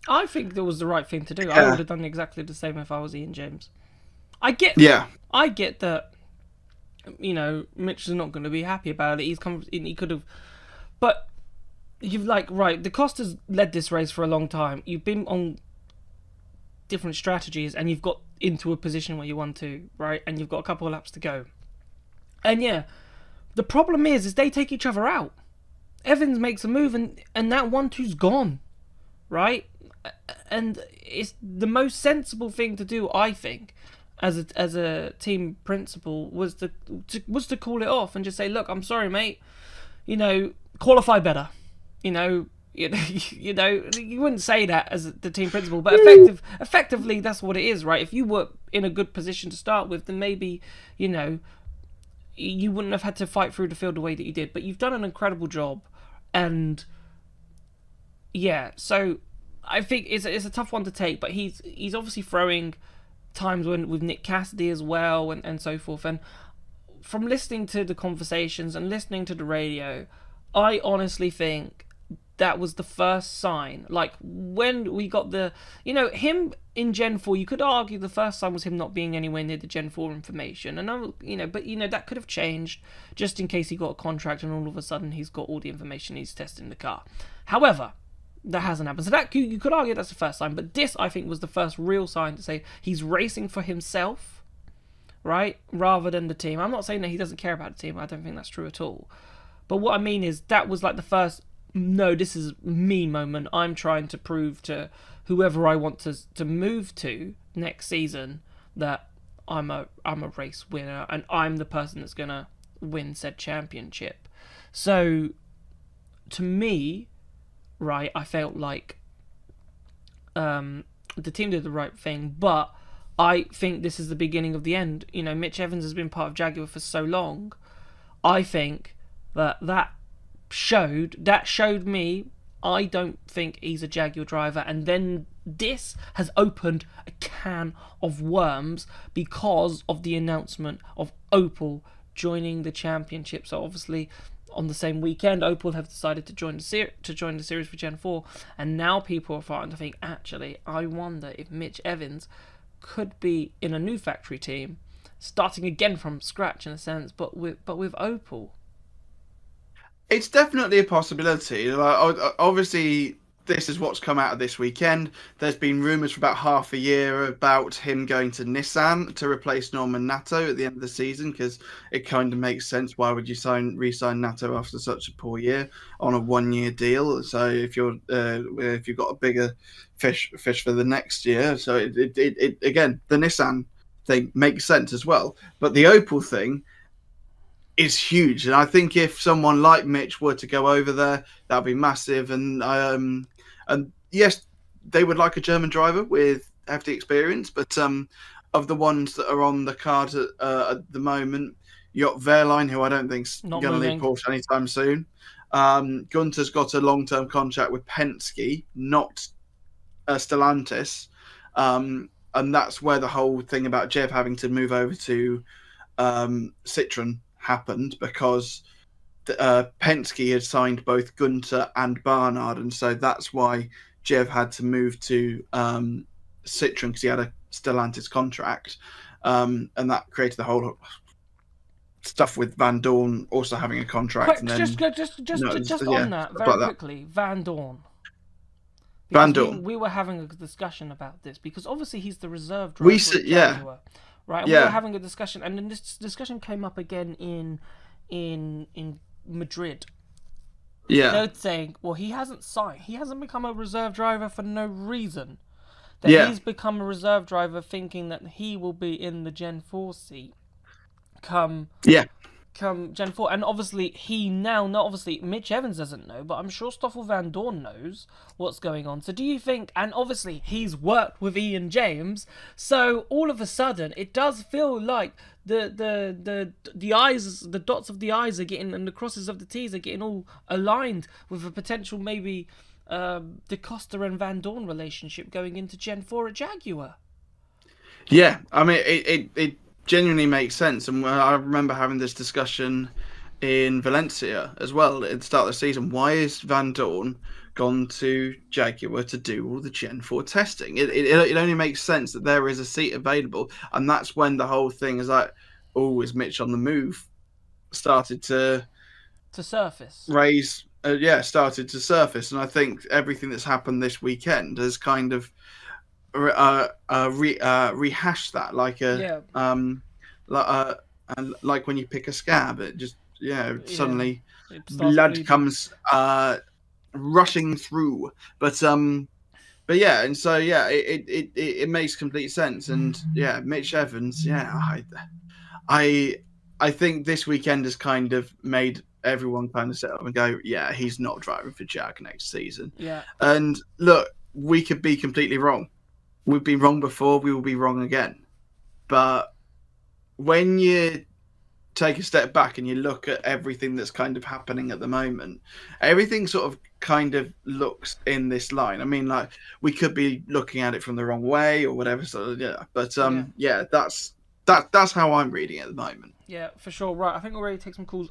I think that was the right thing to do. I Yeah. would have done exactly the same if I was Ian James. I get, Yeah. I get that. Mitch is not going to be happy about it. He could have, but you've right. The Costas led this race for a long time. You've been on different strategies, and you've got into a position where you want to, right? And you've got a couple of laps to go. And yeah, the problem is they take each other out. Evans makes a move, and that 1-2's gone, right? And it's the most sensible thing to do, I think, as a team principal was to call it off and just say, look, I'm sorry, mate. Qualify better. You wouldn't say that as the team principal, but effectively that's what it is, right? If you were in a good position to start with, then maybe you wouldn't have had to fight through the field the way that you did. But you've done an incredible job, and yeah, so I think it's a tough one to take. But he's obviously throwing times with Nick Cassidy as well, and so forth. And from listening to the conversations and listening to the radio, I honestly think that was the first sign. Like when we got him in Gen 4, you could argue the first sign was him not being anywhere near the Gen 4 information. And but that could have changed just in case he got a contract and all of a sudden he's got all the information, he's testing the car. However, that hasn't happened. So that you could argue that's the first sign, but this I think was the first real sign to say he's racing for himself, right, rather than the team. I'm not saying that he doesn't care about the team. I don't think that's true at all. But what I mean is that was like the first, no, this is me moment. I'm trying to prove to whoever I want to move to next season that I'm a race winner and I'm the person that's gonna win said championship. So to me, right, I felt like the team did the right thing, but I think this is the beginning of the end. Mitch Evans has been part of Jaguar for so long. I think that showed me I don't think he's a Jaguar driver, and then this has opened a can of worms because of the announcement of Opel joining the championship. So obviously on the same weekend Opel have decided to join the series for Gen 4, and now people are starting to think, actually, I wonder if Mitch Evans could be in a new factory team starting again from scratch in a sense, but with Opel. It's definitely a possibility. Obviously, this is what's come out of this weekend. There's been rumours for about half a year about him going to Nissan to replace Norman Nato at the end of the season, because it kind of makes sense. Why would you re-sign Nato after such a poor year on a 1-year deal? So if you've got a bigger fish for the next year, so it again, the Nissan thing makes sense as well. But the Opel thing is huge, and I think if someone like Mitch were to go over there, that'd be massive. And yes, they would like a German driver with hefty experience, but of the ones that are on the card at the moment, you got Wehrlein, who I don't think's going to leave Porsche anytime soon. Gunter's got a long-term contract with Penske, not Stellantis, and that's where the whole thing about Jev having to move over to Citroen happened, because Penske had signed both Gunter and Barnard, and so that's why Jev had to move to Citroen, because he had a Stellantis contract, and that created the whole stuff with Van Dorn also having a contract. Just on that very quickly, Van Dorn. Van Dorn. We were having a discussion about this because obviously he's the reserve driver. Right, and we were having a discussion, and then this discussion came up again in Madrid. They're saying, well, he hasn't become a reserve driver for no reason. He's become a reserve driver thinking that he will be in the Gen 4 seat come Gen 4, and obviously Mitch Evans doesn't know, but I'm sure Stoffel Van Dorn knows what's going on. So do you think, and obviously he's worked with Ian James, so all of a sudden it does feel like the eyes, the dots of the I's are getting, and the crosses of the T's are getting all aligned with a potential maybe the Costa and Van Dorn relationship going into Gen 4 at Jaguar. Yeah, I mean it genuinely makes sense, and I remember having this discussion in Valencia as well at the start of the season. Why is Van Dorn gone to Jaguar to do all the Gen 4 testing. It only makes sense that there is a seat available, and that's when the whole thing is like, oh, is Mitch on the move? Started to surface. started to surface, and I think everything that's happened this weekend has kind of rehashed that, like when you pick a scab, it just suddenly It starts blood bleeding. comes rushing through. But yeah, and so it makes complete sense. And yeah, Mitch Evans, I think this weekend has kind of made everyone kind of sit up and go, yeah, he's not driving for Jag next season. Yeah. And look, we could be completely wrong. We've been wrong before, we will be wrong again. But when you take a step back and you look at everything that's kind of happening at the moment, everything sort of kind of looks in this line. I mean, like, we could be looking at it from the wrong way or whatever. So yeah, but that's how I'm reading it at the moment. Yeah, for sure. Right, I think we're ready to take some calls